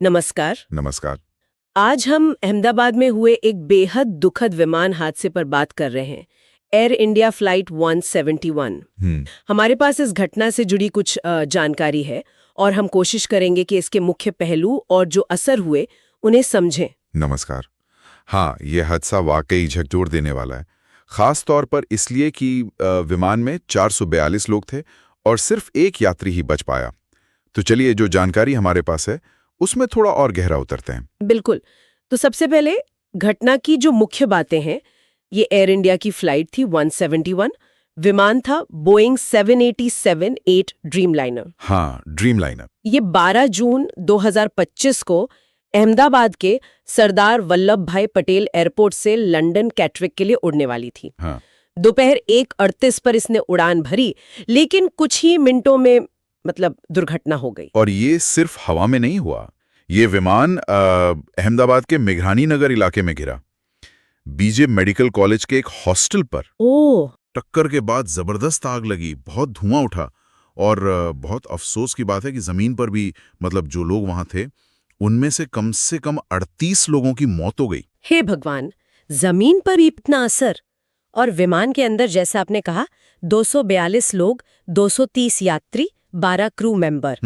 नमस्कार। नमस्कार। आज हम अहमदाबाद में हुए एक बेहद दुखद विमान हादसे पर बात कर रहे हैं। Air India flight 171। हमारे पास इस घटना से जुड़ी कुछ जानकारी है और हम कोशिश करेंगे कि इसके मुख्य पहलू और जो असर हुए उन्हें समझें। नमस्कार। हाँ, ये हादसा वाकई झकझोर देने वाला है, खास तौर पर इसलिए कि विमान में 442 लोग थे और सिर्फ एक यात्री ही बच पाया। तो चलिए, जो जानकारी हमारे पास है उसमें थोड़ा और गहरा उतरते हैं। बिल्कुल। तो सबसे पहले घटना की जो मुख्य बातें हैं, ये एयर इंडिया की फ्लाइट थी 171। विमान था बोइंग 787-8 ड्रीमलाइनर। हाँ, ड्रीमलाइनर। ये 12 जून 2025 को अहमदाबाद के सरदार वल्लभ भाई पटेल एयरपोर्ट से लंदन कैटविक के लिए उड़ने वाली थी। हाँ। दोपहर 1:38 पर इसने उड़ान भरी, लेकिन कुछ ही मिनटों में दुर्घटना हो गई। और ये सिर्फ हवा में नहीं हुआ, ये विमान अहमदाबाद के मेघरानी नगर इलाके में गिरा, बीजे मेडिकल कॉलेज के एक हॉस्टल पर। ओह! टक्कर के बाद जबरदस्त आग लगी, बहुत धुआं उठा और बहुत अफसोस की बात है कि जमीन पर भी जो लोग वहां थे उनमें से कम 38 लोगों की मौत हो गई। हे भगवान, जमीन पर इतना असर! और विमान के अंदर, जैसा आपने कहा, 242 लोग, 230 यात्री, 12 क्रू मेंबर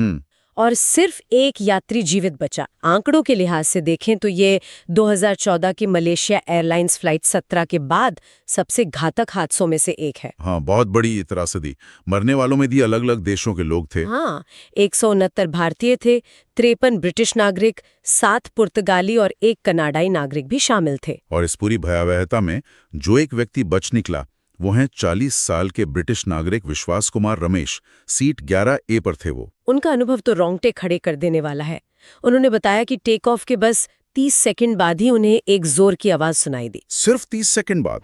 और सिर्फ एक यात्री जीवित बचा। आंकड़ों के लिहाज से देखें तो ये 2014 की मलेशिया एयरलाइंस फ्लाइट 17 के बाद सबसे घातक हादसों में से एक है। हाँ, बहुत बड़ी त्रासदी। मरने वालों में भी अलग अलग देशों के लोग थे। हाँ, 169 भारतीय थे, 53 ब्रिटिश नागरिक, 7 पुर्तगाली और 1 कनाडाई नागरिक भी शामिल थे। और इस पूरी भयावहता में जो एक व्यक्ति बच निकला वो हैं 40 साल के ब्रिटिश नागरिक विश्वास कुमार रमेश। सीट 11A पर थे वो। उनका अनुभव तो रोंगटे खड़े कर देने वाला है। उन्होंने बताया कि टेक ऑफ के बस 30 सेकंड बाद ही उन्हें एक जोर की आवाज सुनाई दी। सिर्फ 30 सेकंड बाद?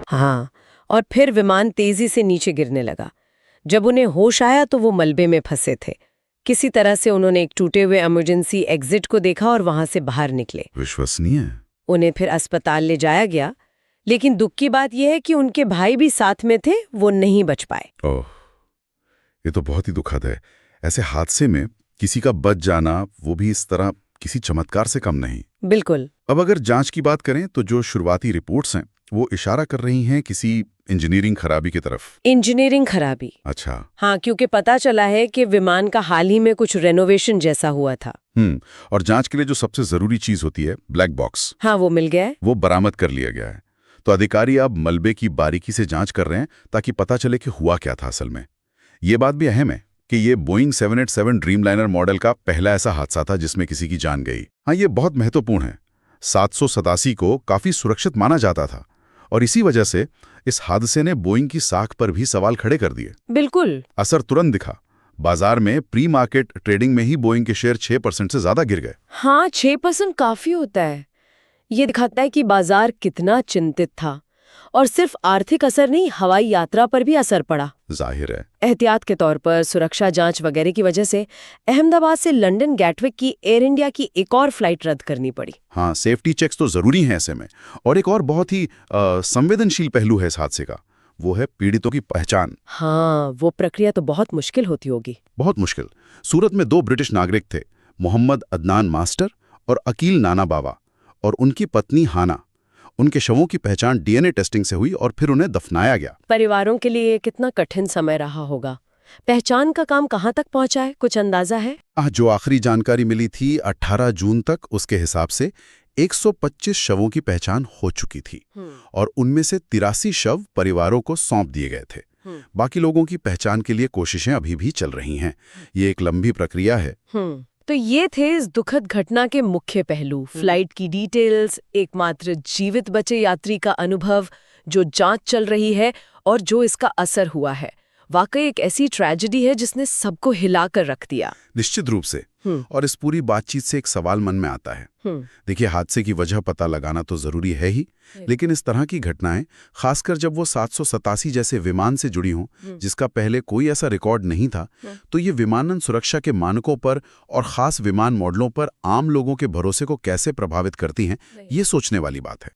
हाँ, और फिर विमान तेजी से नीचे गिरने लगा। जब उन्हें होश आया तो वो मलबे में फंसे थे। किसी तरह से उन्होंने एक टूटे हुए इमरजेंसी एग्जिट को देखा और वहां से बाहर निकले। विश्वसनीय। उन्हें फिर अस्पताल ले जाया गया, लेकिन दुख की बात यह है कि उनके भाई भी साथ में थे, वो नहीं बच पाए। ओह, ये तो बहुत ही दुखद है। ऐसे हादसे में किसी का बच जाना, वो भी इस तरह, किसी चमत्कार से कम नहीं। बिल्कुल। अब अगर जांच की बात करें तो जो शुरुआती रिपोर्ट्स हैं वो इशारा कर रही हैं किसी इंजीनियरिंग खराबी की तरफ। इंजीनियरिंग खराबी? अच्छा। हाँ, क्योंकि पता चला है कि विमान का हाल ही में कुछ रेनोवेशन जैसा हुआ था। और जांच के लिए जो सबसे जरूरी चीज होती है, ब्लैक बॉक्स, हाँ, वो मिल गया है। वो बरामद कर लिया गया है। तो अधिकारी अब मलबे की बारीकी से जांच कर रहे हैं ताकि पता चले कि हुआ क्या था असल में। ये बात भी अहम है कि ये बोइंग 787 ड्रीमलाइनर मॉडल का पहला ऐसा हादसा था जिसमें किसी की जान गई। हाँ, ये बहुत महत्वपूर्ण है। 787 को काफी सुरक्षित माना जाता था और इसी वजह से इस हादसे ने बोइंग की साख पर भी सवाल खड़े कर दिए। बिल्कुल। असर तुरंत दिखा। बाजार में प्री मार्केट ट्रेडिंग में ही बोइंग के शेयर 6% से ज्यादा गिर गए। हाँ, 6% काफी होता है। ये दिखाता है कि बाजार कितना चिंतित था। और सिर्फ आर्थिक असर नहीं, हवाई यात्रा पर भी असर पड़ा। जाहिर है। एहतियात के तौर पर सुरक्षा जांच वगैरह की वजह से अहमदाबाद से लंदन गैटविक की एयर इंडिया की एक और फ्लाइट रद्द करनी पड़ी। हाँ, सेफ्टी चेक्स तो जरूरी हैं ऐसे में। और एक और बहुत ही संवेदनशील पहलू है इस हादसे का, वो है पीड़ितों की पहचान। हाँ, वो प्रक्रिया तो बहुत मुश्किल होती होगी। बहुत मुश्किल। सूरत में 2 ब्रिटिश नागरिक थे, मोहम्मद अदनान मास्टर और अकील नाना बावा, और उनकी पत्नी हाना। उनके शवों की पहचान डीएनए टेस्टिंग से हुई और फिर उन्हें दफनाया गया। परिवारों के लिए कितना कठिन समय रहा होगा। पहचान का काम कहाँ तक पहुंचा है, कुछ अंदाजा है? जो आखिरी जानकारी मिली थी 18 जून तक, उसके हिसाब से 125 शवों की पहचान हो चुकी थी और उनमें से 83 शव परिवारों को सौंप दिए गए थे। बाकी लोगों की पहचान के लिए कोशिशें अभी भी चल रही हैं। ये एक लंबी प्रक्रिया है। तो ये थे इस दुखद घटना के मुख्य पहलू। फ्लाइट की डिटेल्स, एकमात्र जीवित बचे यात्री का अनुभव, जो जांच चल रही है और जो इसका असर हुआ है। वाकई एक ऐसी ट्रेजेडी है जिसने सबको हिलाकर रख दिया। निश्चित रूप से। और इस पूरी बातचीत से एक सवाल मन में आता है। देखिए, हादसे की वजह पता लगाना तो जरूरी है ही, लेकिन इस तरह की घटनाएं, खासकर जब वो 787 जैसे विमान से जुड़ी हों, जिसका पहले कोई ऐसा रिकॉर्ड नहीं था, तो ये विमानन सुरक्षा के मानकों पर और खास विमान मॉडलों पर आम लोगों के भरोसे को कैसे प्रभावित करती हैं, ये सोचने वाली बात है।